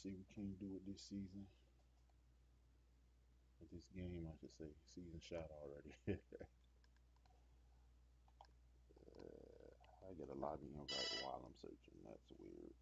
see what can you do with this season. With this game, I should say. Season shot already. I get a lobby invite while I'm searching. That's weird.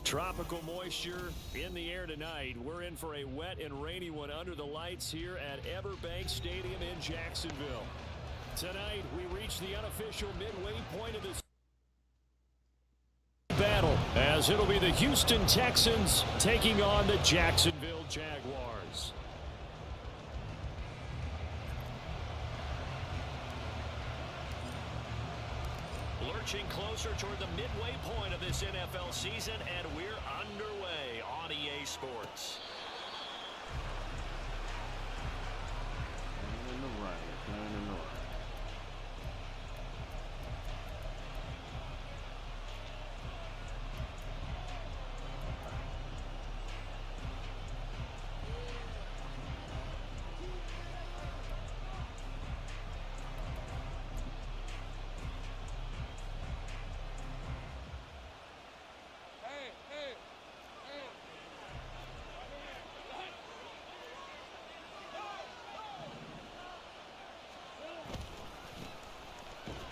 Tropical moisture in the air tonight. We're in for a wet and rainy one under the lights here at Everbank Stadium in Jacksonville. Tonight, we reach the unofficial midway point of this battle, as it'll be the Houston Texans taking on the Jacksonville Jaguars. Lurching closer toward the midway point of this NFL season, and we're underway on EA Sports. Turn in the right, turn in the right.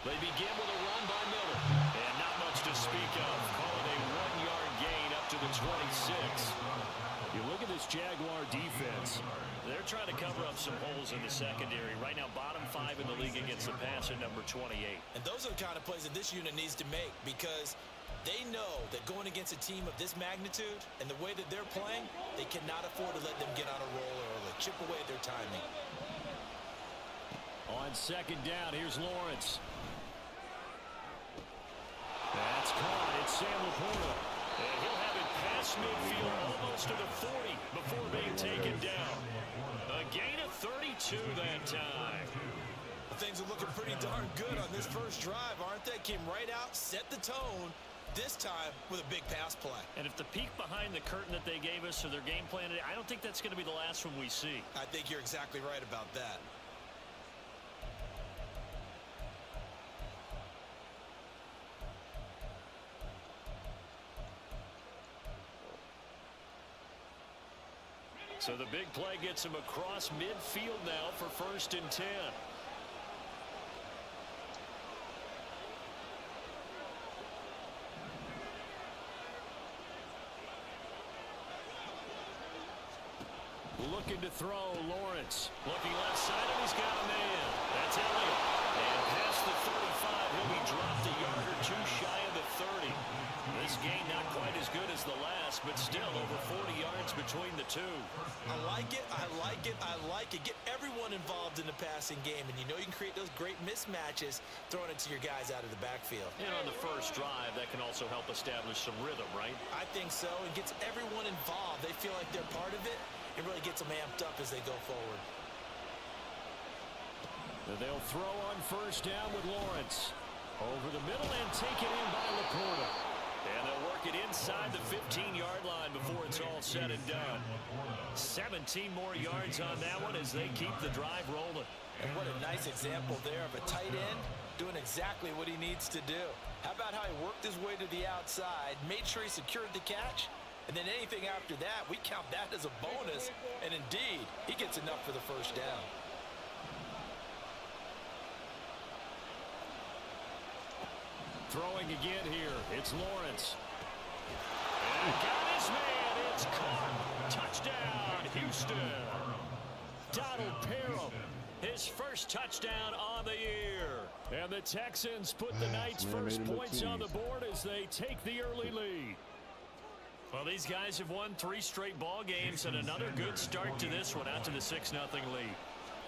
They begin with a run by Miller. And not much to speak of. Call it a 1-yard gain up to the 26. You look at this Jaguar defense. They're trying to cover up some holes in the secondary. Right now, bottom 5 in the league against the pass at number 28. And those are the kind of plays that this unit needs to make, because they know that going against a team of this magnitude and the way that they're playing, they cannot afford to let them get on a roll early. Chip away at their timing. On second down, here's Lawrence. That's caught. It's Sam Laporta. And he'll have it past midfield almost to the 40 before being taken down. A gain of 32 that time. Well, things are looking pretty darn good on this first drive, aren't they? Came right out, set the tone, this time with a big pass play. And if the peek behind the curtain that they gave us for their game plan, I don't think that's going to be the last one we see. I think you're exactly right about that. So the big play gets him across midfield now for 1st and 10. Looking to throw, Lawrence. Looking left side, and he's got a man. That's Elliott. And past the 35, he'll be dropped a yard or two shy of the 30. This game not quite as good as the last, but still over 40 yards between the two. I like it, I like it, I like it. Get everyone involved in the passing game, and you know you can create those great mismatches throwing it to your guys out of the backfield. And on the first drive, that can also help establish some rhythm, right? I think so. It gets everyone involved. They feel like they're part of it. It really gets them amped up as they go forward. They'll throw on first down with Lawrence. Over the middle and taken in by Laporta. And they'll work it inside the 15-yard line before it's all said and done. 17 more yards on that one as they keep the drive rolling. And what a nice example there of a tight end doing exactly what he needs to do. How about how he worked his way to the outside, made sure he secured the catch, and then anything after that, we count that as a bonus. And indeed, he gets enough for the first down. Throwing again here. It's Lawrence. And got his man. It's caught. Touchdown, Houston. Donald Parham, his first touchdown on the year. And the Texans put the Knights' first points on the board as they take the early lead. Well, these guys have won 3 straight ball games and another good start to this one out to the 6-0 lead.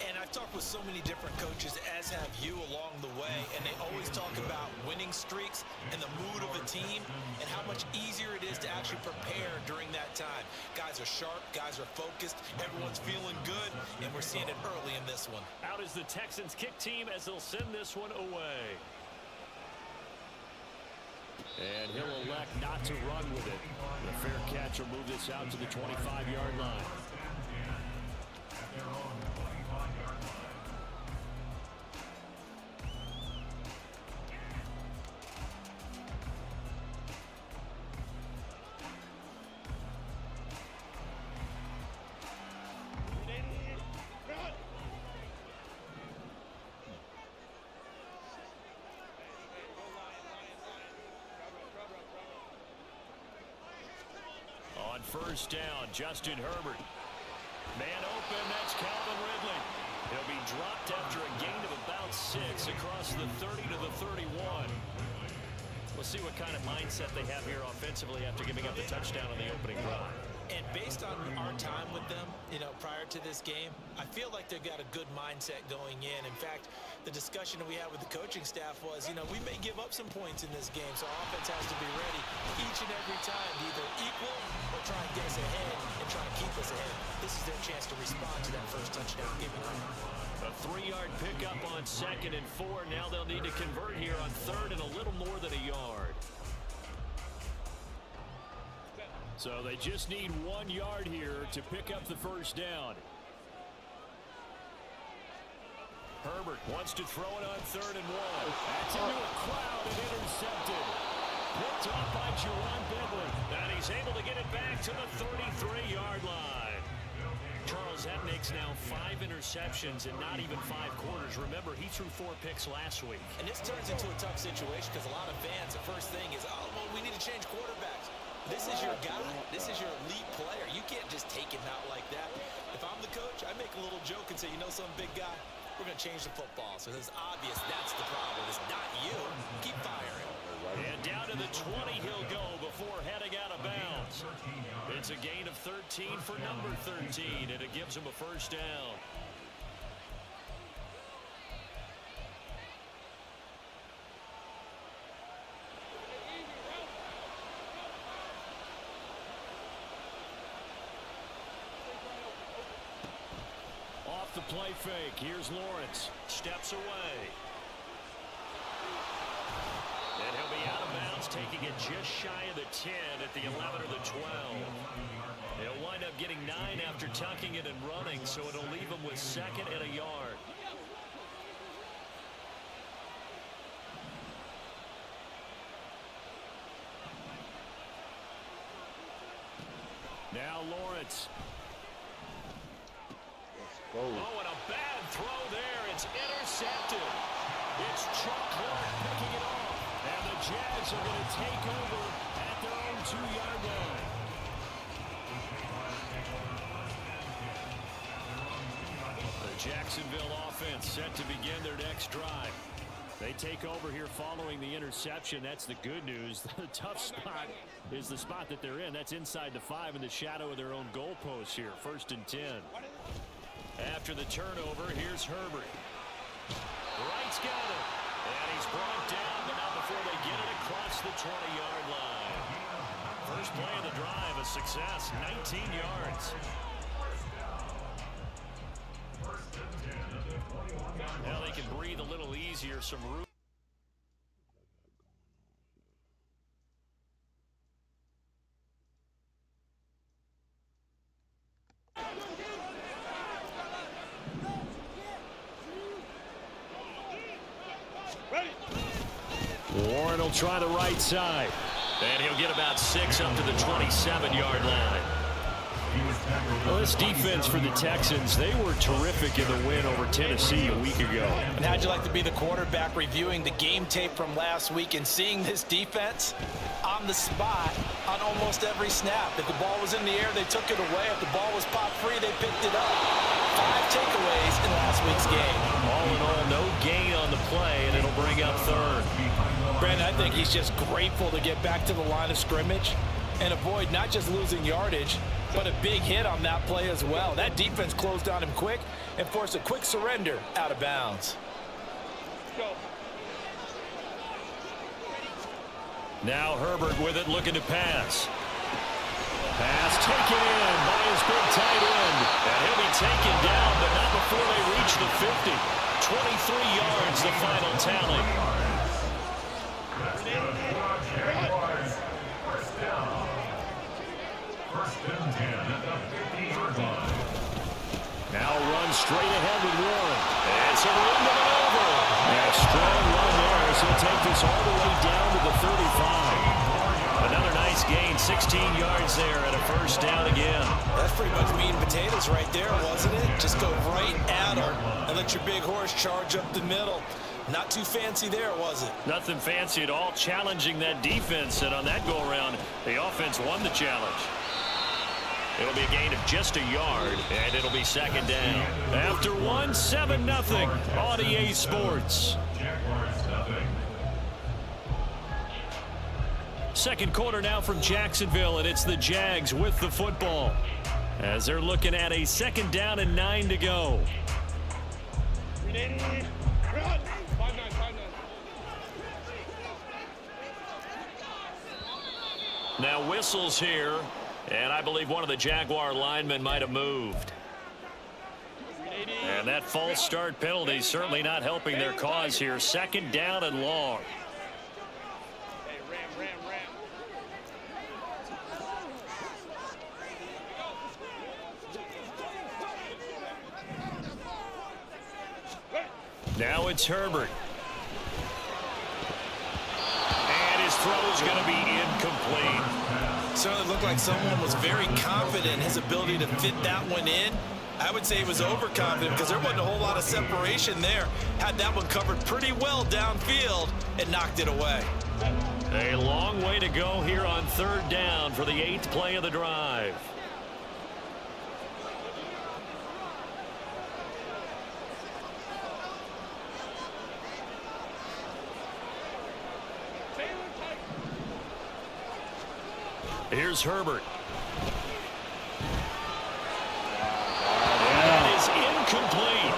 And I've talked with so many different coaches, as have you along the way, and they always talk about winning streaks and the mood of a team and how much easier it is to actually prepare during that time. Guys are sharp, guys are focused, everyone's feeling good, and we're seeing it early in this one. Out is the Texans kick team as they'll send this one away. And he'll elect not to run with it. The fair catch will move this out to the 25-yard line. On first down, Justin Herbert. Man open, that's Calvin Ridley. He'll be dropped after a gain of about 6 across the 30 to the 31. We'll see what kind of mindset they have here offensively after giving up a touchdown on the opening drive. And based on our time with them, prior to this game, I feel like they've got a good mindset going in. In fact, the discussion that we had with the coaching staff was, we may give up some points in this game, so our offense has to be ready each and every time to either equal or try and get us ahead and try and keep us ahead. This is their chance to respond to that first touchdown given up. A 3-yard pickup on 2nd and 4. Now they'll need to convert here on 3rd and a little more than a yard. So they just need 1 yard here to pick up the first down. Herbert wants to throw it on 3rd and 1. That's into a crowd and intercepted. Picked off by Jerron Bentley. And he's able to get it back to the 33-yard line. Charles, that makes now 5 interceptions in not even 5 quarters. Remember, he threw 4 picks last week. And this turns into a tough situation because a lot of fans, the first thing is, we need to change quarterbacks. This is your guy. This is your elite player. You can't just take him out like that. If I'm the coach, I make a little joke and say, some big guy, we're going to change the football. So it's obvious that's the problem. It's not you. Keep firing. And down to the 20 he'll go before heading out of bounds. It's a gain of 13 for number 13, and it gives him a first down. Off the play fake, here's Lawrence. Steps away. And he'll be out of bounds, taking it just shy of the 10 at the 11 or the 12. He'll wind up getting 9 after tucking it and running, so it'll leave him with 2nd and a yard. Now Lawrence. Oh, and a bad throw there. It's intercepted. It's Chuck Clark picking it off. And the Jags are going to take over at their own 2-yard line. The Jacksonville offense set to begin their next drive. They take over here following the interception. That's the good news. The tough spot is the spot that they're in. That's inside the 5 in the shadow of their own goalpost here. 1st and 10. After the turnover, here's Herbert. Wright's got it. And he's brought down, but not before they get it across the 20-yard line. First play of the drive, a success, 19 yards. Now they can breathe a little easier, some room. Warren will try the right side. And he'll get about 6 up to the 27-yard line. Well, this defense for the Texans, they were terrific in the win over Tennessee a week ago. And how'd you like to be the quarterback reviewing the game tape from last week and seeing this defense on the spot on almost every snap? If the ball was in the air, they took it away. If the ball was popped free, they picked it up. 5 takeaways in last week's game. All in all, no gain on the play, and it'll bring up third. Brandon, I think he's just grateful to get back to the line of scrimmage and avoid not just losing yardage, but a big hit on that play as well. That defense closed on him quick and forced a quick surrender out of bounds. Now Herbert with it, looking to pass. Pass taken in by his big tight end. And he'll be taken down, but not before they reach the 50. 23 yards, the final tally. Now run straight ahead with Warren. It's a run to the over. Yeah, strong run there as he'll take this all the way down to the 35. Another nice gain, 16 yards there and a first down again. That's pretty much meat and potatoes right there, wasn't it? Just go right at her and let your big horse charge up the middle. Not too fancy there, was it? Nothing fancy at all, challenging that defense, and on that go-around, the offense won the challenge. It'll be a gain of just a yard, and it'll be second down. After 1, 7-0 on EA Sports. Second quarter now from Jacksonville, and it's the Jags with the football as they're looking at a second down and 9 to go. Now whistles here, and I believe one of the Jaguar linemen might have moved. And that false start penalty certainly not helping their cause here. Second down and long. Now it's Herbert. And his throw is going to be incomplete. Certainly looked like someone was very confident in his ability to fit that one in. I would say he was overconfident because there wasn't a whole lot of separation there. Had that one covered pretty well downfield and knocked it away. A long way to go here on third down for the 8th play of the drive. Here's Herbert. That is incomplete.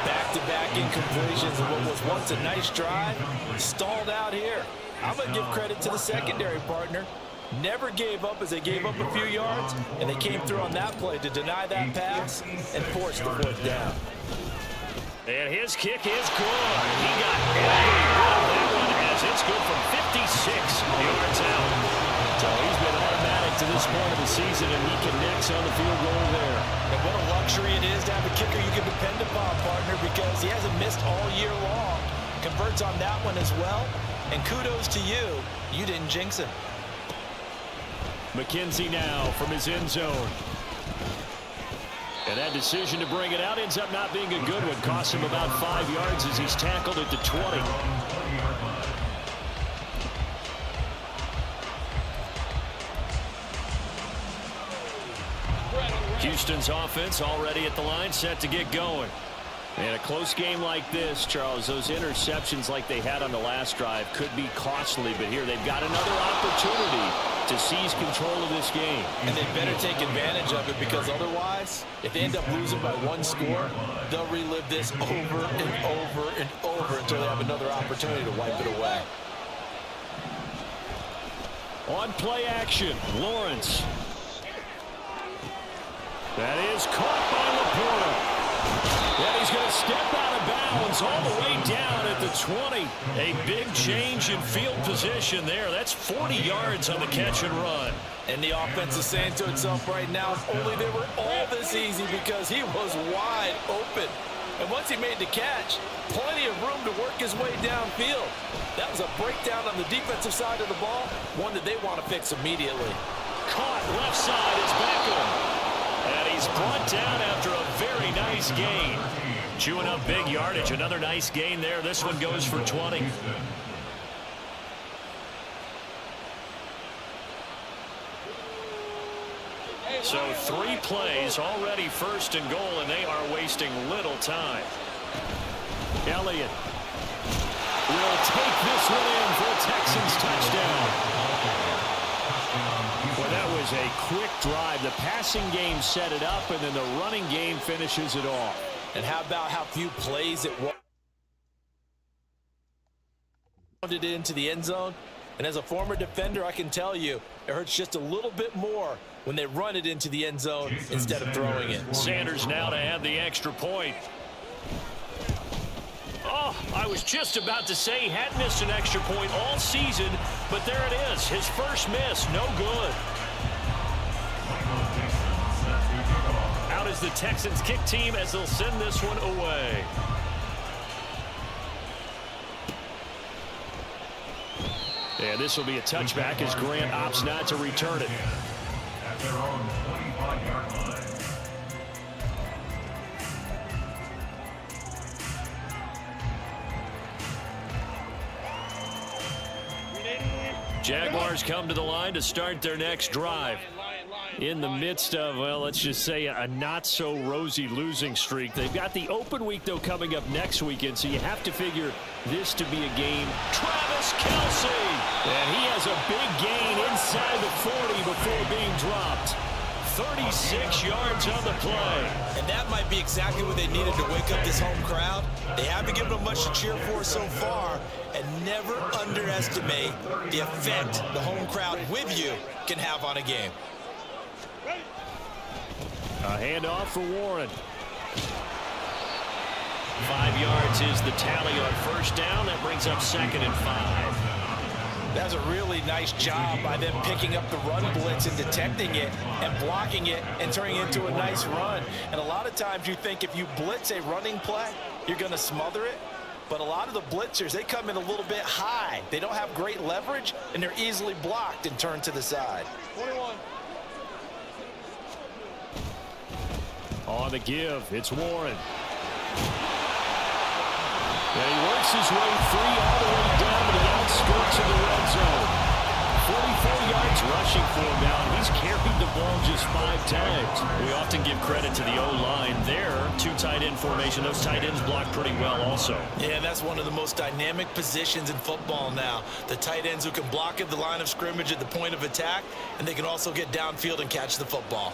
Back-to-back incompletions of what was once a nice drive. Stalled out here. I'm going to give credit to the secondary partner. Never gave up as they gave up a few yards, and they came through on that play to deny that pass and force the fourth down. And his kick is good. He got every bit of that one as it's good from 56 yards out. So he's been automatic to this point of the season, and he connects on the field goal there. And what a luxury it is to have a kicker you can depend upon, partner, because he hasn't missed all year long. Converts on that one as well. And kudos to you. You didn't jinx him. McKenzie now from his end zone. And that decision to bring it out ends up not being a good one. Costs him about 5 yards as he's tackled at the 20. Houston's offense already at the line, set to get going. And a close game like this, Charles, those interceptions like they had on the last drive could be costly. But here they've got another opportunity to seize control of this game. And they better take advantage of it, because otherwise, if they end up losing by 1 score, they'll relive this over and over and over until they have another opportunity to wipe it away. On play action, Lawrence. That is caught by Laporta. And he's going to step out of bounds all the way down at the 20. A big change in field position there. That's 40 yards on the catch and run. And the offense is saying to itself right now, if only they were all this easy, because he was wide open. And once he made the catch, plenty of room to work his way downfield. That was a breakdown on the defensive side of the ball, one that they want to fix immediately. Caught left side is Beckham. And brought down after a very nice gain. Chewing up big yardage. Another nice gain there. This one goes for 20. So 3 plays, already first and goal, and they are wasting little time. Elliott will take this one in for a Texans touchdown. Well, that was a quick drive. The passing game set it up, and then the running game finishes it off. And how about how few plays it was? It into the end zone. And as a former defender, I can tell you, it hurts just a little bit more when they run it into the end zone instead of throwing it. Sanders now to add the extra point. Oh, I was just about to say he had missed an extra point all season, but there it is. His first miss, no good. Out is the Texans kick team as they'll send this one away. And this will be a touchback as Grant opts not to return it. At their own 25-yard line. Jaguars come to the line to start their next drive. In the midst of, well, let's just say a not-so-rosy losing streak. They've got the open week, though, coming up next weekend, so you have to figure this to be a game. Travis Kelce! And he has a big gain inside the 40 before being dropped. 36 yards on the play. And that might be exactly what they needed to wake up this home crowd. They haven't given them much to cheer for so far, and never underestimate the effect the home crowd with you can have on a game. A handoff for Warren. 5 yards is the tally on first down. That brings up 2nd and 5. That's a really nice job by them picking up the run blitz and detecting it and blocking it and turning it into a nice run. And a lot of times you think if you blitz a running play, you're going to smother it. But a lot of the blitzers, they come in a little bit high. They don't have great leverage, and they're easily blocked and turned to the side. 21. On the give, it's Warren. And he works his way free all the way down to the outskirts of the red zone. 44 yards rushing for him now, and he's carried the ball just 5 times. We often give credit to the O-line there. 2 tight end formation. Those tight ends block pretty well also. Yeah, that's one of the most dynamic positions in football now. The tight ends who can block at the line of scrimmage at the point of attack, and they can also get downfield and catch the football.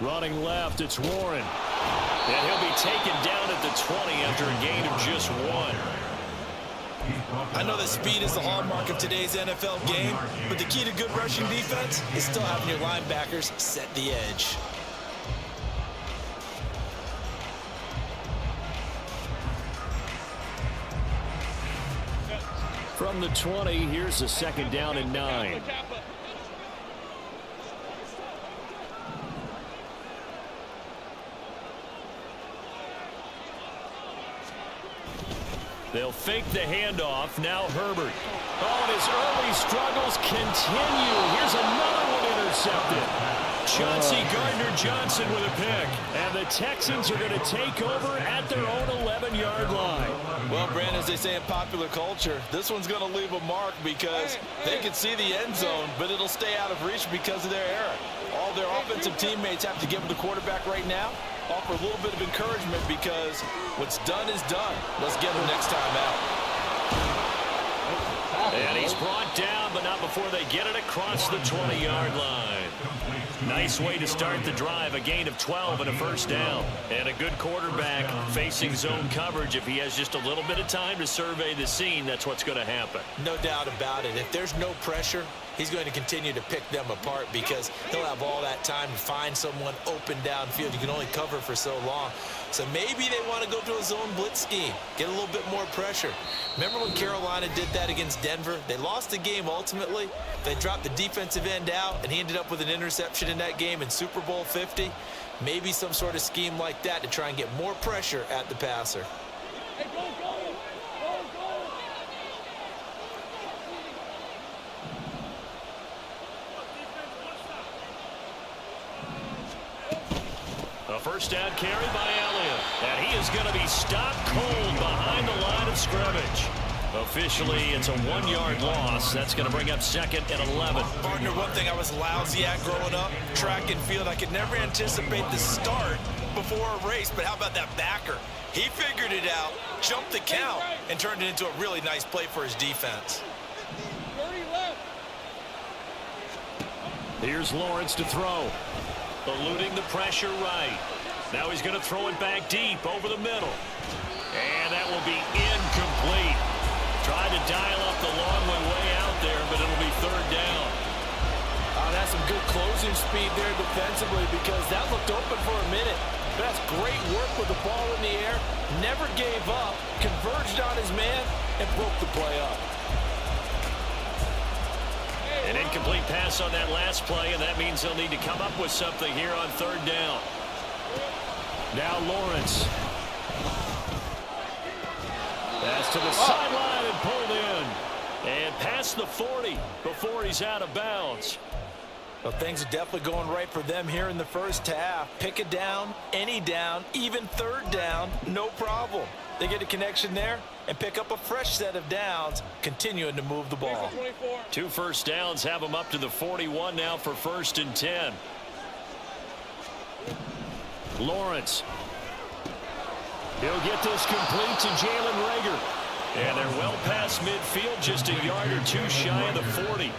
Running left, it's Warren. And he'll be taken down at the 20 after a gain of just 1. I know that speed is the hallmark of today's NFL game, but the key to good rushing defense is still having your linebackers set the edge. From the 20, here's a 2nd down and 9. They'll fake the handoff. Now Herbert. Oh, and his early struggles continue. Here's another one intercepted. Chauncey Gardner-Johnson with a pick. And the Texans are going to take over at their own 11-yard line. Well, Brandon, as they say in popular culture, this one's going to leave a mark because they can see the end zone, but it'll stay out of reach because of their error. All their offensive teammates have to give them the quarterback right now, offer a little bit of encouragement because what's done is done. Let's get them next time out. And he's brought down, but not before they get it across the 20-yard line. Nice way to start the drive. A gain of 12 and a first down. And a good quarterback facing zone coverage. If he has just a little bit of time to survey the scene, that's what's going to happen. No doubt about it. If there's no pressure, he's going to continue to pick them apart because he'll have all that time to find someone open downfield. You can only cover for so long. So maybe they want to go to a zone blitz scheme, get a little bit more pressure. Remember when Carolina did that against Denver? They lost the game ultimately. They dropped the defensive end out, and he ended up with an interception in that game in Super Bowl 50. Maybe some sort of scheme like that to try and get more pressure at the passer. Hey, go, go. Go, go. first down carry by Elliott. And he is going to be stopped cold behind the line of scrimmage. Officially, it's a 1-yard loss. That's going to bring up 2nd and 11. Partner, one thing I was lousy at growing up, track and field. I could never anticipate the start before a race, but how about that backer? He figured it out, jumped the count, and turned it into a really nice play for his defense. Here's Lawrence to throw. Eluding the pressure right. Now he's going to throw it back deep over the middle. And that will be incomplete. Tried to dial up the long way out there, but it'll be 3rd down. That's some good closing speed there defensively because that looked open for a minute. That's great work with the ball in the air. Never gave up, converged on his man, and broke the play up. An incomplete pass on that last play, and that means they'll need to come up with something here on 3rd down. Now Lawrence. Pass to the sideline and pulled in. And past the 40 before he's out of bounds. Well, things are definitely going right for them here in the first half. Pick a down, any down, even 3rd down, no problem. They get a connection there and pick up a fresh set of downs, continuing to move the ball. 2 first downs have them up to the 41 now for 1st and 10. Lawrence. He'll get this complete to Jalen Reagor. And they're well past midfield, just a yard or 2 shy of the 40.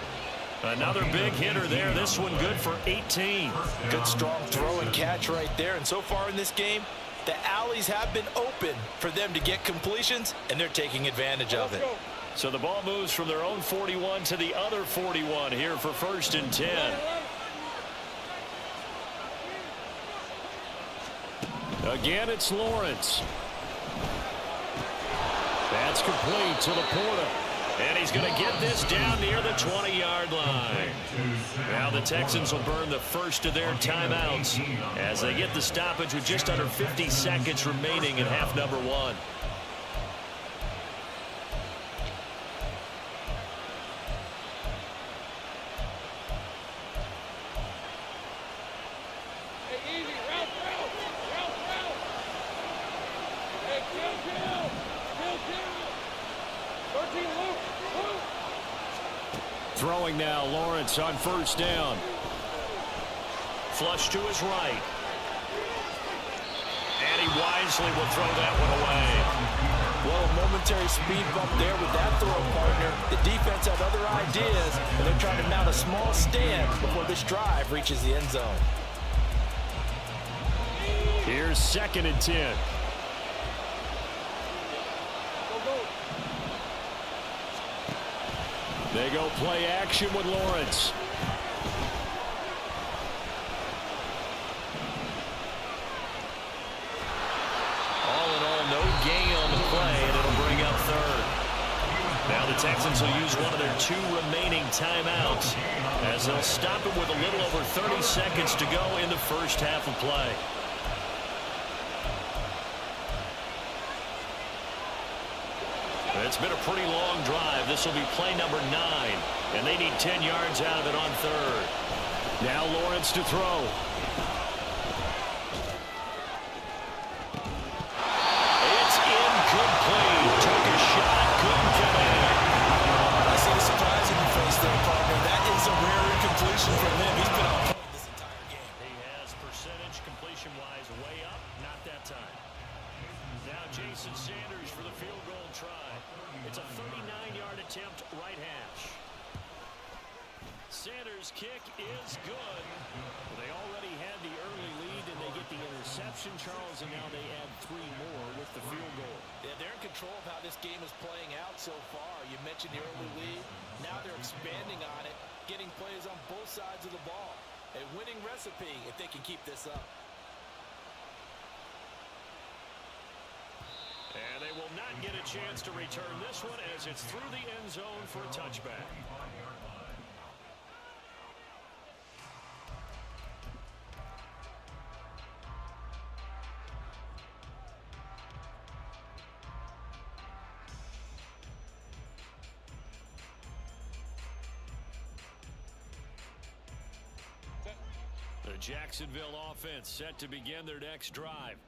Another big hitter there. This one good for 18. Good strong throw and catch right there. And so far in this game, the alleys have been open for them to get completions, and they're taking advantage of it. So the ball moves from their own 41 to the other 41 here for 1st and 10. Again, it's Lawrence. That's complete to Laporta. And he's going to get this down near the 20-yard line. Now the Texans will burn the first of their timeouts as they get the stoppage with just under 50 seconds remaining in half number 1. Throwing now, Lawrence on 1st down. Flush to his right. And he wisely will throw that one away. Well, a momentary speed bump there with that throw, partner. The defense had other ideas, and they're trying to mount a small stand before this drive reaches the end zone. Here's 2nd and 10. They go play action with Lawrence. All in all, no gain on the play, and it'll bring up 3rd. Now the Texans will use one of their 2 remaining timeouts as they'll stop it with a little over 30 seconds to go in the first half of play. It's been a pretty long drive. This will be play number 9, and they need 10 yards out of it on 3rd. Now Lawrence to throw. It's incomplete. Took a shot, couldn't get in. I see the surprise in your face there, partner. That is a rare incompletion from him. He's been on point this entire game. He has percentage completion-wise way up, not that time. Now Jason Sanders for the field goal try. It's a 39-yard attempt, right hash. Sanders' kick is good. They already had the early lead, and they get the interception, Charles, and now they add 3 more with the field goal. Yeah, they're in control of how this game is playing out so far. You mentioned the early lead. Now they're expanding on it, getting plays on both sides of the ball. A winning recipe if they can keep this up. And they will not get a chance to return this one as it's through the end zone for a touchback. The The Jacksonville offense set to begin their next drive.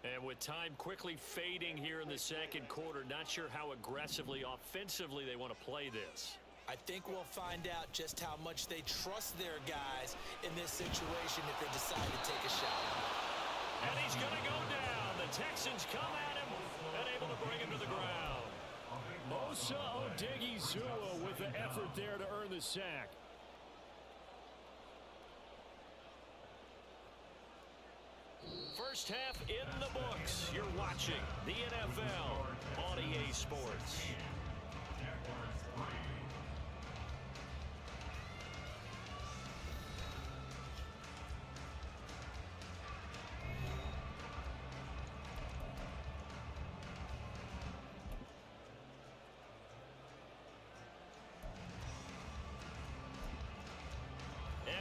And with time quickly fading here in the second quarter, not sure how aggressively, offensively they want to play this. I think we'll find out just how much they trust their guys in this situation if they decide to take a shot. And he's going to go down. The Texans come at him and able to bring him to the ground. Mosa Odighizuwa with the effort there to earn the sack. First half in the books. You're watching the NFL on EA Sports.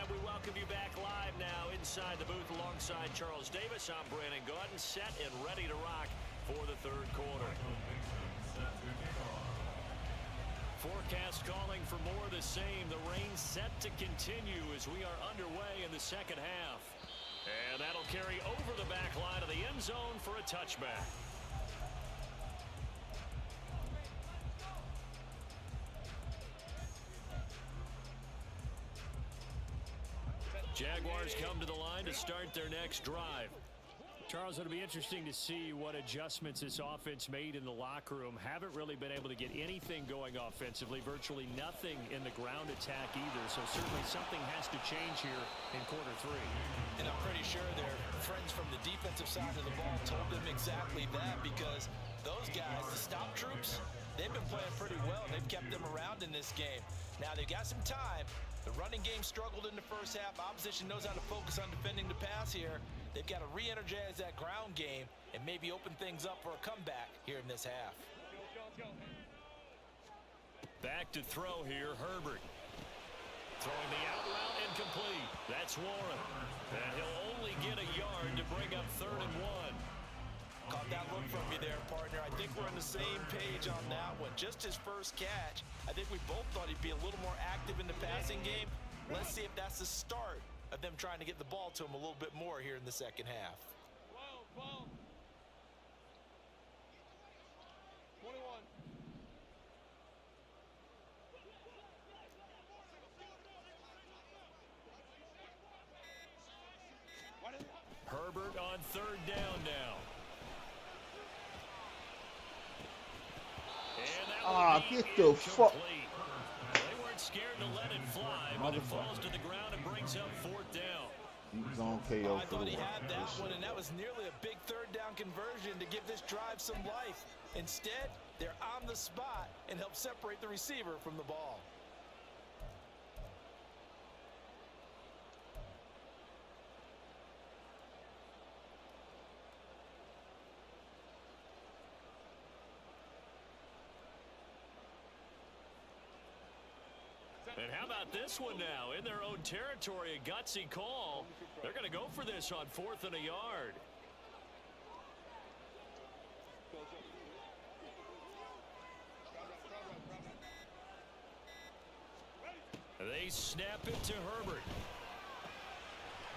We welcome you back live now inside the booth alongside Charles Davis. I'm Brandon Gaudin, set and ready to rock for the third quarter. Forecast calling for more of the same. The rain set to continue as we are underway in the second half. And that'll carry over the back line of the end zone for a touchback. Jaguars come to the line to start their next drive. Charles, it'll be interesting to see what adjustments this offense made in the locker room. Haven't really been able to get anything going offensively, virtually nothing in the ground attack either. So certainly something has to change here in quarter three. And I'm pretty sure their friends from the defensive side of the ball told them exactly that, because those guys, the stop troops, they've been playing pretty well. They've kept them around in this game. Now they've got some time. The running game struggled in the first half. Opposition knows how to focus on defending the pass here. They've got to re-energize that ground game and maybe open things up for a comeback here in this half. Back to throw here, Herbert. Throwing the out route incomplete. That's Warren. And he'll only get a yard to bring up 3rd and 1. Caught that look from me there, partner. I think we're on the same page on that one. Just his first catch. I think we both thought he'd be a little more active in the passing game. Let's see if that's the start of them trying to get the ball to him a little bit more here in the second half. 21. Herbert on 3rd down now. Get the fuck. They weren't scared to let it fly, but it falls to the ground and brings up 4th down. He's on KO I for thought the he win. had that one, and that was nearly a big 3rd down conversion to give this drive some life. Instead, they're on the spot and help separate the receiver from the ball. And how about this one now? In their own territory, a gutsy call. They're going to go for this on 4th and a yard. They snap it to Herbert.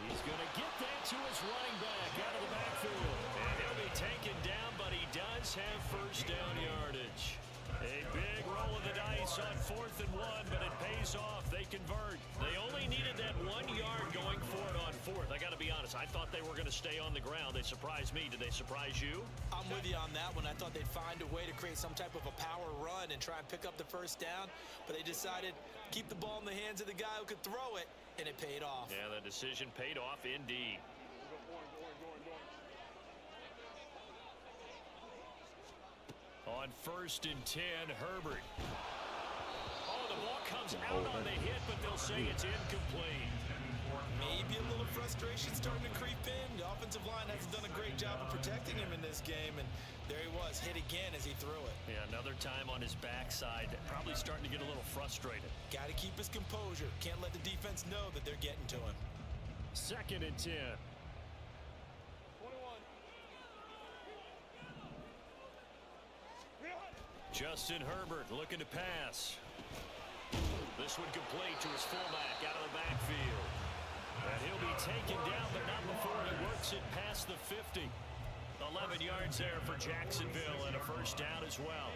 He's going to get that to his running back out of the backfield. And he'll be taken down, but he does have 1st down yardage. A big roll of the dice on 4th and 1, but it pays off. They convert. They only needed that 1 yard going for it on 4th. I got to be honest, I thought they were going to stay on the ground. They surprised me. Did they surprise you? I'm with you on that one. I thought they'd find a way to create some type of a power run and try and pick up the 1st down, but they decided to keep the ball in the hands of the guy who could throw it, and it paid off. Yeah, the decision paid off indeed. On 1st and 10, Herbert. Oh, the ball comes out on the hit, but they'll say it's incomplete. Maybe a little frustration starting to creep in. The offensive line hasn't done a great job of protecting him in this game, and there he was, hit again as he threw it. Yeah, another time on his backside, probably starting to get a little frustrated. Got to keep his composure. Can't let the defense know that they're getting to him. 2nd and 10. Justin Herbert looking to pass. This one complete to his fullback out of the backfield. And he'll be taken down, but not before he works it past the 50. 11 yards there for Jacksonville and a first down as well.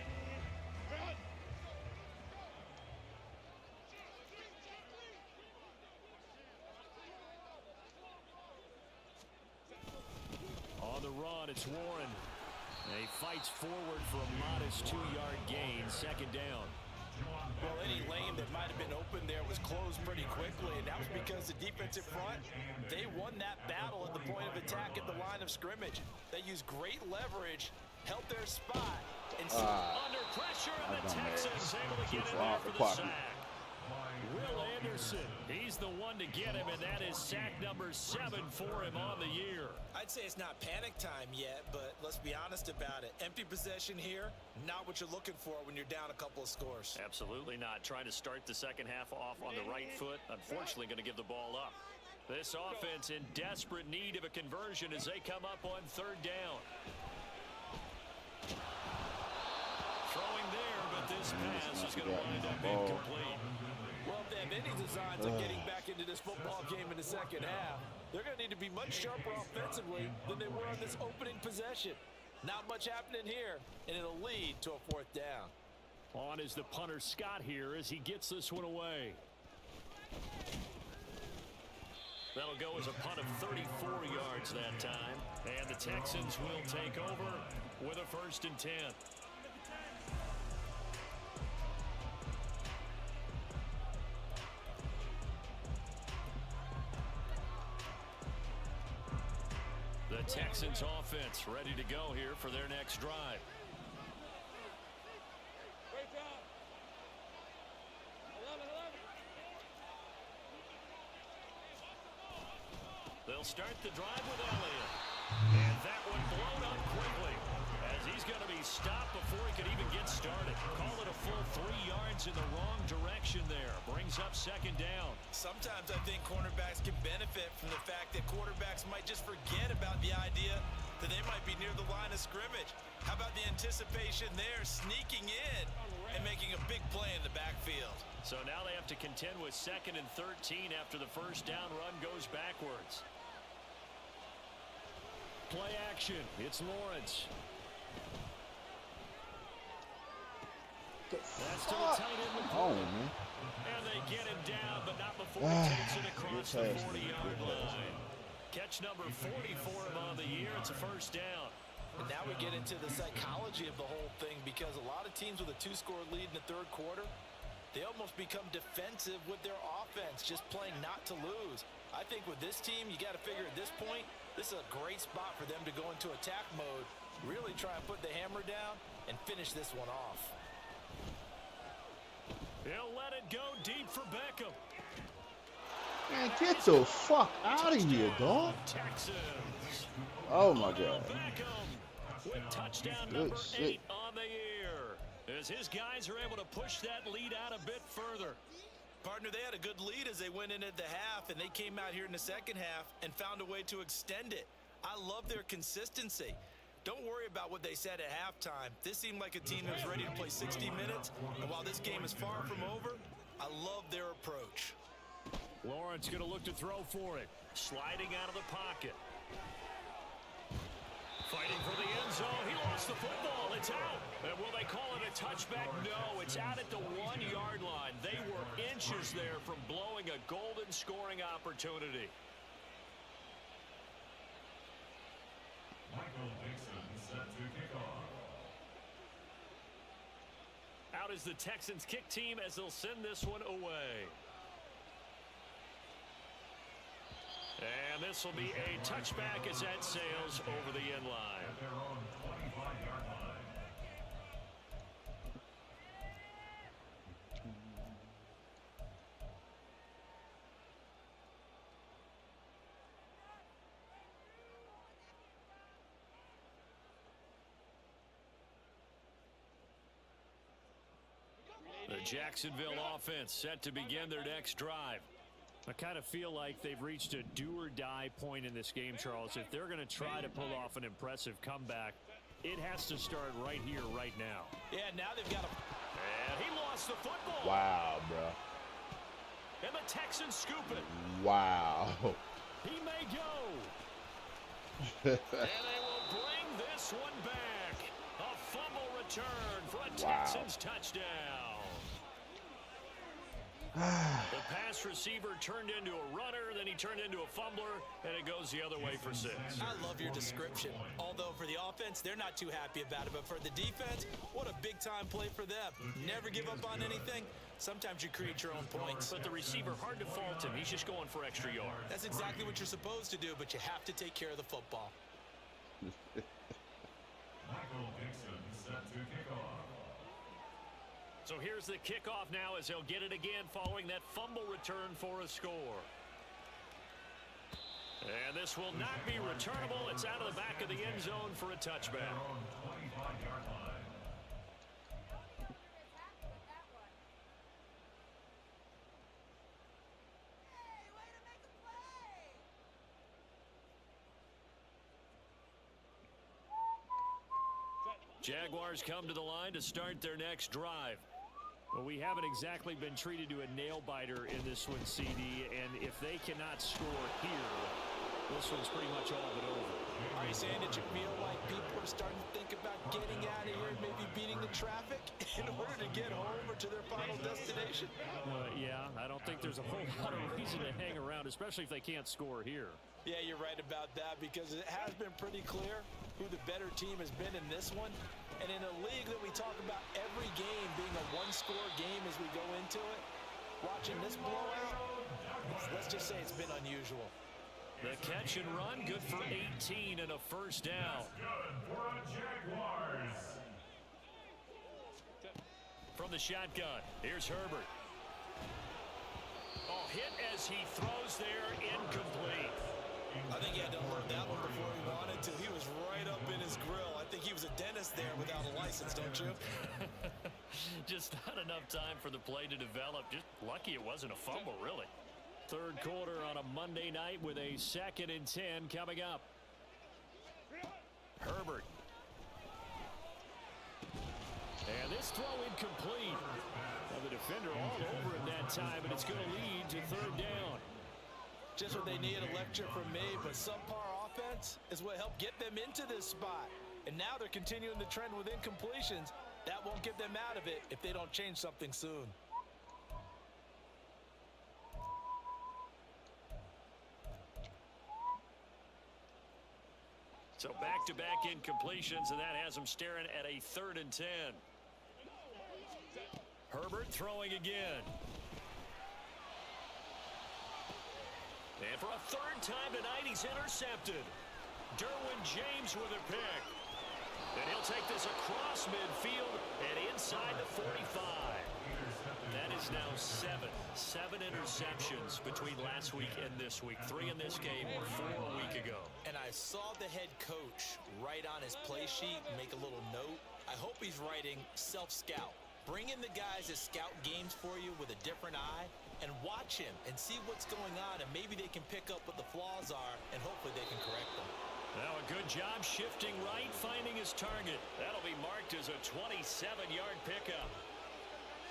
On the run, it's Warren. And he fights forward for a modest 2-yard gain, second down. Well, any lane that might have been open there was closed pretty quickly, and that was because the defensive front, they won that battle at the point of attack at the line of scrimmage. They used great leverage, held their spot, and under pressure, and the Texans able to get in there for the sack. Will Anderson, he's the one to get him, and that is sack number 7 for him on the year. I'd say it's not panic time yet, but let's be honest about it. Empty possession here, not what you're looking for when you're down a couple of scores. Absolutely not. Trying to start the second half off on the right foot. Unfortunately, going to give the ball up. This offense in desperate need of a conversion as they come up on third down. Throwing there, but this pass is going to wind up incomplete. Well, if they have any designs of getting back into this football game in the second half, they're going to need to be much sharper offensively than they were on this opening possession. Not much happening here, and it'll lead to a fourth down. On is the punter Scott here as he gets this one away. That'll go as a punt of 34 yards that time. And the Texans will take over with a 1st and 10. The Texans offense ready to go here for their next drive. They'll start the drive with Elliott. And that one blown up quickly as he's going to be stopped before he could even get started. Call it a full 3 yards in the wrong direction there. Brings up second down. Sometimes I think cornerbacks can benefit from the fact that quarterbacks might just forget about the idea that they might be near the line of scrimmage. How about the anticipation there, sneaking in and making a big play in the backfield? So now they have to contend with 2nd and 13 after the first down run goes backwards. Play action. It's Lawrence. That's to the tight end. Oh, man. And they get him down, but not before he takes it across the 40-yard line. Catch number 40 for him on the year. It's a first down. And now we get into the psychology of the whole thing, because a lot of teams with a 2-score lead in the third quarter, they almost become defensive with their offense, just playing not to lose. I think with this team, you got to figure at this point, this is a great spot for them to go into attack mode, really try and put the hammer down and finish this one off. He'll let it go deep for Beckham. Man, get the fuck out of here, dog. Texans. Oh, my God. Beckham with touchdown number 8 on the year, as his guys are able to push that lead out a bit further. Partner, they had a good lead as they went in at the half, and they came out here in the second half and found a way to extend it. I love their consistency. Don't worry about what they said at halftime. This seemed like a team that was ready to play 60 minutes, and while this game is far from over, I love their approach. Lawrence going to look to throw for it. Sliding out of the pocket. Fighting for the end zone. He lost the football. It's out. And will they call it a touchback? No, it's out at the 1-yard line. They were inches there from blowing a golden scoring opportunity. Michael Dixon set to kick off. Out is the Texans kick team as they'll send this one away. And this will be a touchback as that sails over the end line. At their own 25-yard line. The Jacksonville offense set to begin their next drive. I kind of feel like they've reached a do-or-die point in this game, Charles. If they're going to try to pull off an impressive comeback, it has to start right here, right now. Yeah, now they've got to... And he lost the football. Wow, bro. And And the Texans scoop it. Wow. He may go. And they will bring this one back. A fumble return for a Texans touchdown. The pass receiver turned into a runner, then he turned into a fumbler, and it goes the other way for 6. I love your description. Although for the offense, they're not too happy about it. But for the defense, what a big-time play for them. Never give up on anything. Sometimes you create your own points. But the receiver, hard to fault him. He's just going for extra yards. That's exactly what you're supposed to do, but you have to take care of the football. Michael Dixon set to kick off. So here's the kickoff now as they'll get it again following that fumble return for a score. And this will not be returnable. It's out of the back of the end zone for a touchback. Their own 25-yard line. Jaguars come to the line to start their next drive. Well, we haven't exactly been treated to a nail-biter in this one, CD, and if they cannot score here, this one's pretty much all but over. Are you saying that you feel like people are starting to think about getting out of here and maybe beating the traffic in order to get home or to their final destination? Yeah, I don't think there's a whole lot of reason to hang around, especially if they can't score here. Yeah, you're right about that because it has been pretty clear who the better team has been in this one. And in a league that we talk about every game being a one-score game as we go into it, watching this blowout, let's just say it's been unusual. The catch and run, good for 18 and a first down. Good for a Jaguars. From the shotgun, here's Herbert. Oh, hit as he throws there, incomplete. I think he had to unload that one before he wanted to. He was right up in his grill. I think he was a dentist there without a license, don't you? Just not enough time for the play to develop. Just lucky it wasn't a fumble, really. Third quarter on a Monday night with a 2nd and 10 coming up. Herbert. And this throw incomplete. Well, the defender all over him that time, but it's going to lead to 3rd down. Just what they need, a lecture from me, but subpar offense is what helped get them into this spot. And now they're continuing the trend with incompletions. That won't get them out of it if they don't change something soon. So back-to-back incompletions, and that has them staring at a 3rd and 10. Herbert throwing again. And for a 3rd time tonight, he's intercepted. Derwin James with a pick. And he'll take this across midfield and inside the 45. That is now 7 interceptions between last week and this week. 3 in this game, 4 a week ago. And I saw the head coach write on his play sheet, make a little note. I hope he's writing self-scout. Bring in the guys that scout games for you with a different eye and watch him and see what's going on, and maybe they can pick up what the flaws are, and hopefully they can correct them. Now a good job shifting right, finding his target. That'll be marked as a 27-yard pickup.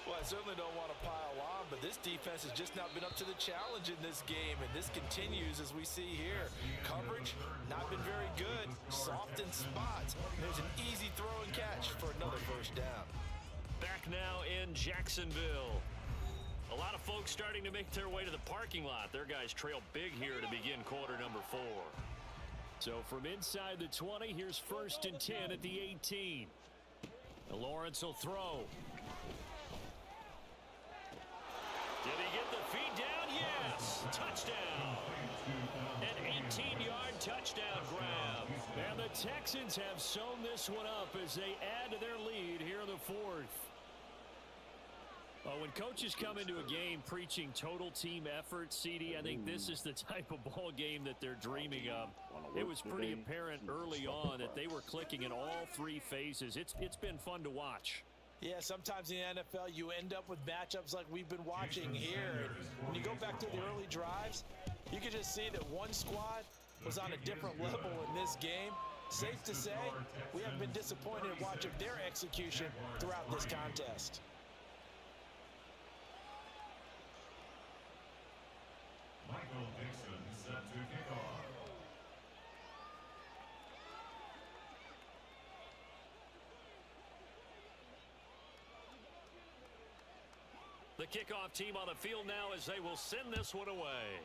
Well, I certainly don't want to pile on, but this defense has just not been up to the challenge in this game, and this continues as we see here. Coverage, not been very good. Soft in spots. There's an easy throw and catch for another first down. Back now in Jacksonville. A lot of folks starting to make their way to the parking lot. Their guys trail big here to begin quarter number 4. So from inside the 20, here's 1st and 10 at the 18. And Lawrence will throw. Did he get the feed down? Yes. Touchdown. An 18-yard touchdown grab. And the Texans have sewn this one up as they add to their lead here in the 4th. When coaches come into a game preaching total team effort, CD, I think this is the type of ball game that they're dreaming of. It was pretty apparent early on that they were clicking in all 3 phases. It's been fun to watch. Yeah, sometimes in the NFL you end up with matchups like we've been watching here. And when you go back to the early drives, you can just see that one squad was on a different level in this game. Safe to say, we have been disappointed in watching their execution throughout this contest. The kickoff team on the field now as they will send this one away.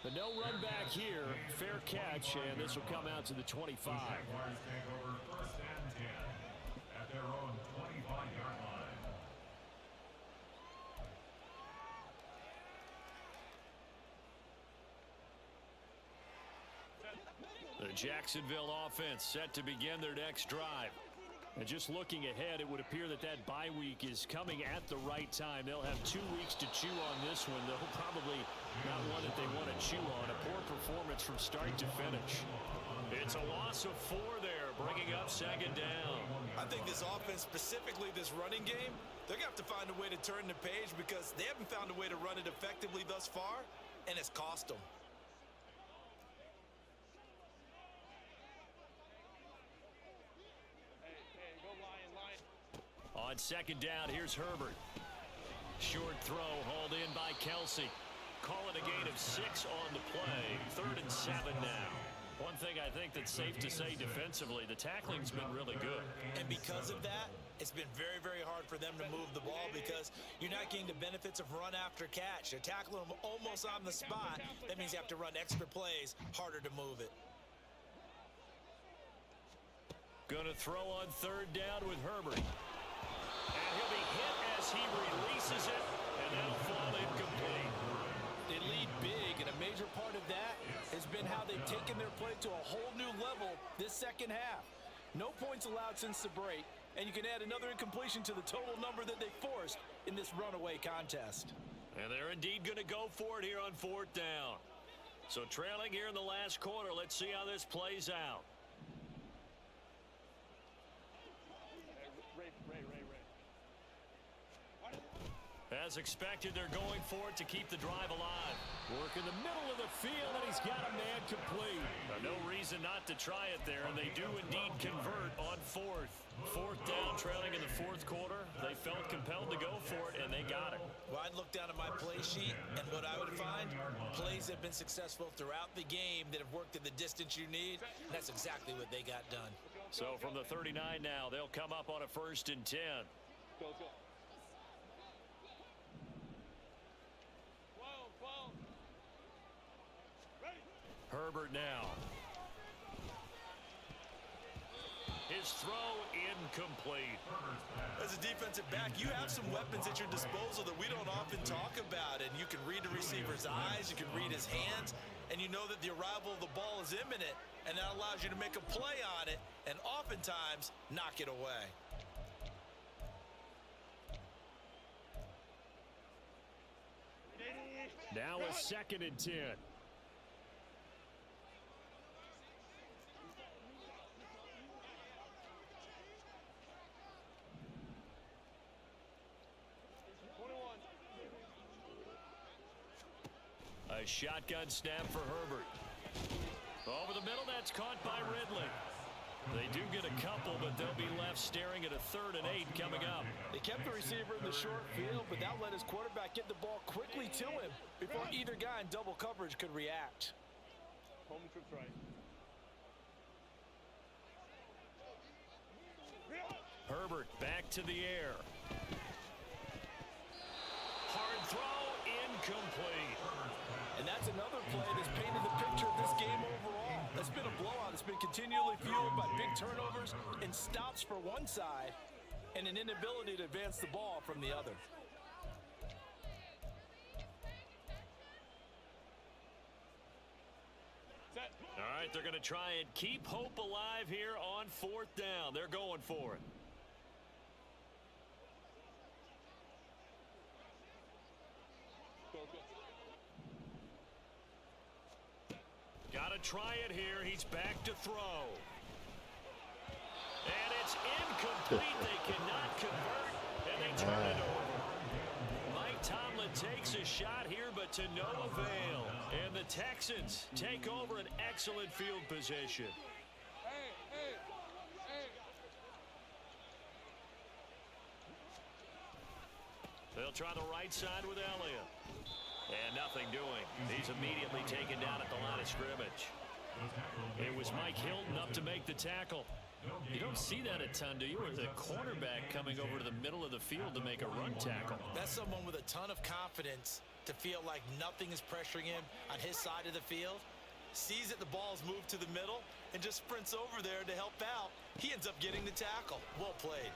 But no run back here. Fair catch, and this will come out to the 25. The Jaguars take over 1st and 10 at their own 25-yard line. The Jacksonville offense set to begin their next drive. And just looking ahead, it would appear that that bye week is coming at the right time. They'll have 2 weeks to chew on this one. They'll probably not one that they want to chew on. A poor performance from start to finish. It's a loss of 4 there, bringing up 2nd down. I think this offense, specifically this running game, they're going to have to find a way to turn the page because they haven't found a way to run it effectively thus far, and it's cost them. On 2nd down, here's Herbert. Short throw hauled in by Kelsey. Call it a gain of 6 on the play. 3rd and 7 now. One thing I think that's safe to say defensively, the tackling's been really good. And because of that, it's been very, very hard for them to move the ball because you're not getting the benefits of run after catch. They're tackling them almost on the spot. That means you have to run extra plays, harder to move it. Gonna throw on 3rd down with Herbert. And he'll be hit as he releases it, and that'll fall incomplete. They lead big, and a major part of that has been how they've taken their play to a whole new level this second half. No points allowed since the break, and you can add another incompletion to the total number that they forced in this runaway contest. And they're indeed going to go for it here on 4th down. So trailing here in the last quarter, let's see how this plays out. As expected, they're going for it to keep the drive alive. Work in the middle of the field, and he's got a man complete. No reason not to try it there, and they do indeed convert on 4th. 4th down, trailing in the 4th quarter. They felt compelled to go for it, and they got it. Well, I'd look down at my play sheet, and what I would find, plays have been successful throughout the game that have worked at the distance you need, and that's exactly what they got done. So from the 39 now, they'll come up on a 1st and 10. Go. Herbert now. His throw incomplete. As a defensive back, you have some weapons at your disposal that we don't often talk about, and you can read the receiver's eyes, you can read his hands, and you know that the arrival of the ball is imminent, and that allows you to make a play on it and oftentimes knock it away. Now a 2nd and 10. A shotgun snap for Herbert. Over the middle, that's caught by Ridley. They do get a couple, but they'll be left staring at a 3rd and 8 coming up. They kept the receiver in the short field, but that let his quarterback get the ball quickly to him before either guy in double coverage could react. Home trips right. Herbert back to the air. Hard throw, incomplete. And that's another play that's painted the picture of this game overall. It's been a blowout. It's been continually fueled by big turnovers and stops for one side and an inability to advance the ball from the other. Set. All right, they're going to try and keep hope alive here on 4th down. They're going for it. Go. Got to try it here. He's back to throw. And it's incomplete. They cannot convert, and they turn it over. Mike Tomlin takes a shot here, but to no avail. And the Texans take over an excellent field position. Hey. They'll try the right side with Elliott. And nothing doing. He's immediately taken down at the line of scrimmage. It was Mike Hilton up to make the tackle. You don't see that a ton, do you? Or the cornerback coming over to the middle of the field to make a run tackle. That's someone with a ton of confidence to feel like nothing is pressuring him on his side of the field. Sees that the ball's moved to the middle and just sprints over there to help out. He ends up getting the tackle. Well played.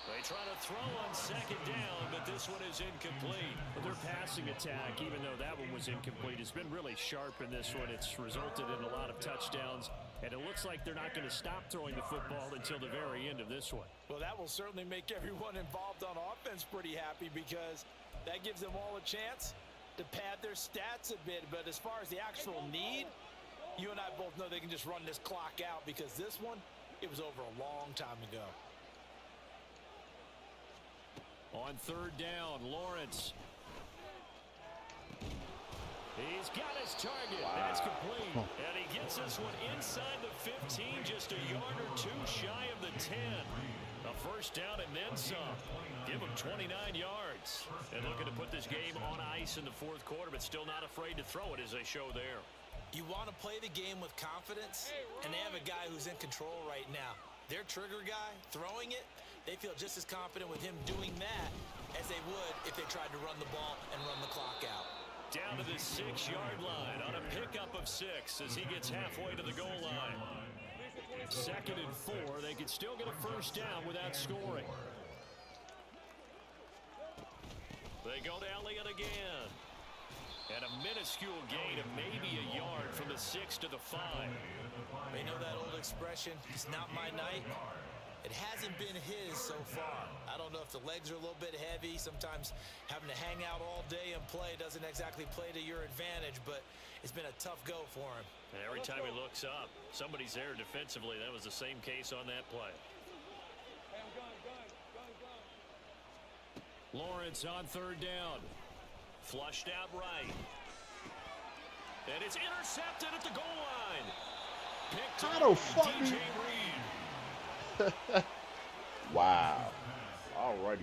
They try to throw on second down, but this one is incomplete. But their passing attack, even though that one was incomplete, has been really sharp in this one. It's resulted in a lot of touchdowns, and it looks like they're not going to stop throwing the football until the very end of this one. Well, that will certainly make everyone involved on offense pretty happy, because that gives them all a chance to pad their stats a bit. But as far as the actual need, you and I both know they can just run this clock out, because this one, it was over a long time ago. On third down, Lawrence. He's got his target. Wow. That's complete. And he gets this one inside the 15, just a yard or two shy of the 10. A first down and then some. Give him 29 yards. And looking to put this game on ice in the fourth quarter, but still not afraid to throw it, as they show there. You want to play the game with confidence, and they have a guy who's in control right now. Their trigger guy, throwing it, they feel just as confident with him doing that as they would if they tried to run the ball and run the clock out. Down to the 6-yard line on a pickup of 6 as he gets halfway to the goal line. 2nd and 4. They could still get a first down without scoring. They go to Elliott again. And a minuscule gain of maybe a yard from the 6 to the 5. They know that old expression, it's not my night. It hasn't been his so far. I don't know if the legs are a little bit heavy. Sometimes having to hang out all day and play doesn't exactly play to your advantage, but it's been a tough go for him. And every time he looks up, somebody's there defensively. That was the same case on that play. Lawrence on third down. Flushed out right. And it's intercepted at the goal line. Picked How up the by fuck DJ you- Reed. Wow. Alrighty.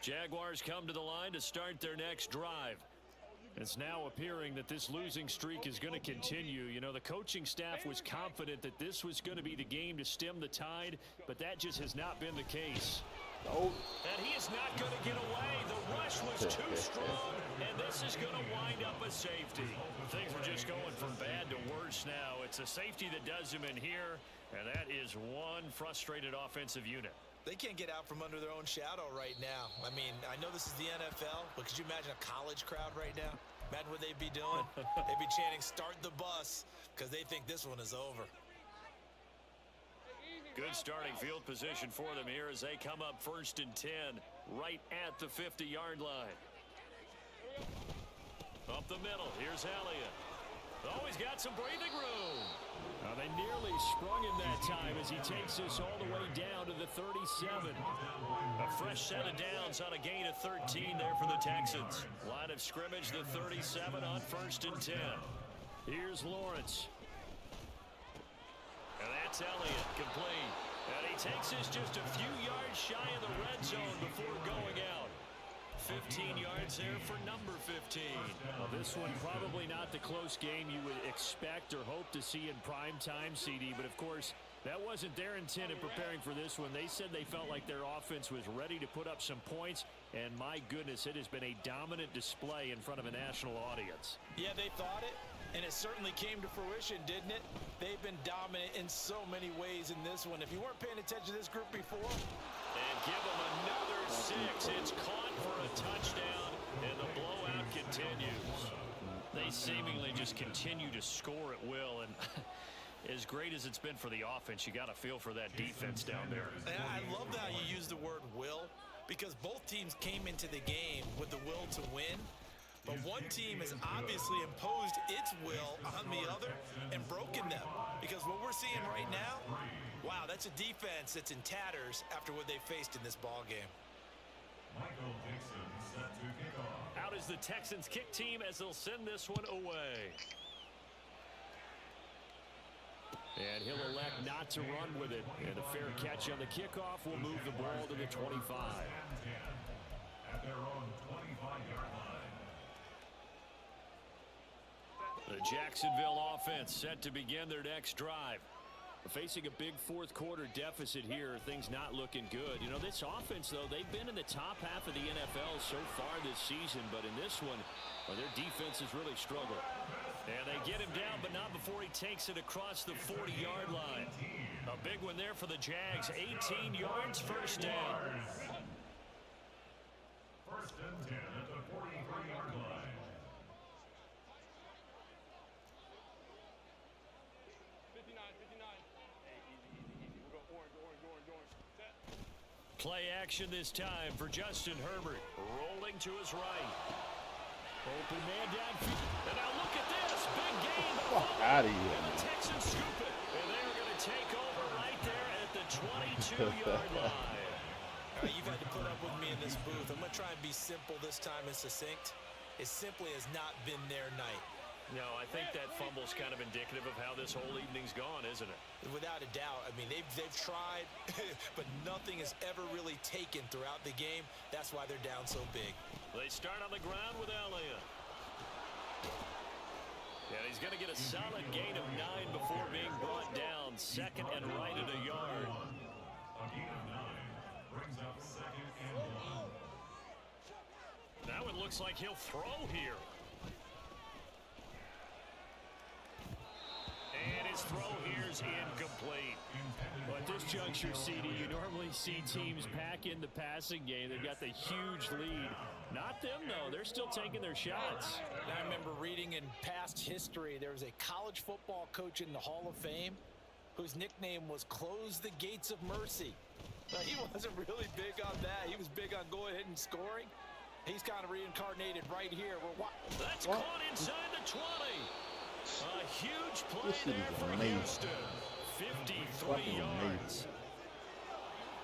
Jaguars come to the line to start their next drive. It's now appearing that this losing streak is going to continue. You know, the coaching staff was confident that this was going to be the game to stem the tide, but that just has not been the case. Oh. And he is not going to get away. The rush was too strong, and this is going to wind up a safety. Things are just going from bad to worse now. It's a safety that does him in here, and that is one frustrated offensive unit. They can't get out from under their own shadow right now. I mean, I know this is the NFL, but could you imagine a college crowd right now? Imagine what they'd be doing. They'd be chanting, "Start the bus," because they think this one is over. Good starting field position for them here as they come up 1st and 10 right at the 50-yard line. Up the middle, here's Elliott. Oh, he's got some breathing room. They nearly sprung him that time as he takes this all the way down to the 37. A fresh set of downs on a gain of 13 there for the Texans. Line of scrimmage, the 37 on 1st and 10. Here's Lawrence. And that's Elliott, complete. And he takes this just a few yards shy of the red zone before going out. 15 yards there for number 15. Well, this one probably not the close game you would expect or hope to see in prime time, CD. But, of course, that wasn't their intent in preparing for this one. They said they felt like their offense was ready to put up some points. And, my goodness, it has been a dominant display in front of a national audience. Yeah, they thought it, and it certainly came to fruition, didn't it? They've been dominant in so many ways in this one. If you weren't paying attention to this group before. And give them another 6. It's caught for a touchdown, and the blowout continues. They seemingly just continue to score at will, and as great as it's been for the offense, you got to feel for that defense down there. And I love how you use the word will, because both teams came into the game with the will to win. But one team has obviously imposed its will on the other and broken them. Because what we're seeing right now, wow, that's a defense that's in tatters after what they faced in this ball game. Michael Dixon set to kick off. Out is the Texans kick team as they'll send this one away. And he'll elect not to run with it. And a fair catch on the kickoff will move the ball to the 25. At their own 25-yard line. The Jacksonville offense set to begin their next drive. Facing a big fourth quarter deficit here, things not looking good. You know, this offense, though, they've been in the top half of the NFL so far this season, but in this one, well, their defense has really struggled. And they get him down, but not before he takes it across the 40-yard line. A big one there for the Jags. 18 yards, first down. First and 10 at the 43-yard line. 59. Hey, easy. We'll go orange. Set. Play action this time for Justin Herbert. Rolling to his right. Open man downfield. And now look at this. Big game. Fuck out of here. And the Texans scoop it. And they're going to take over right there at the 22-yard line. All right, you've had to put up with me in this booth. I'm going to try and be simple this time and succinct. It simply has not been their night. No, I think that fumble's kind of indicative of how this whole evening's gone, isn't it? Without a doubt. I mean, they've tried, but nothing is ever really taken throughout the game. That's why they're down so big. They start on the ground with Elliott. And he's going to get a solid gain of 9 before being brought down. Second and right at a yard. A gain of 9 brings up second and 1. Now it looks like he'll throw here. And his throw here's incomplete. Well, at this juncture, CD, you normally see teams pack in the passing game. They've got the huge lead. Not them, though. They're still taking their shots. I remember reading in past history, there was a college football coach in the Hall of Fame whose nickname was Close the Gates of Mercy. Now, he wasn't really big on that. He was big on going ahead and scoring. He's kind of reincarnated right here. That's caught inside the 20. A huge play there for amazing. Houston. 53 yards.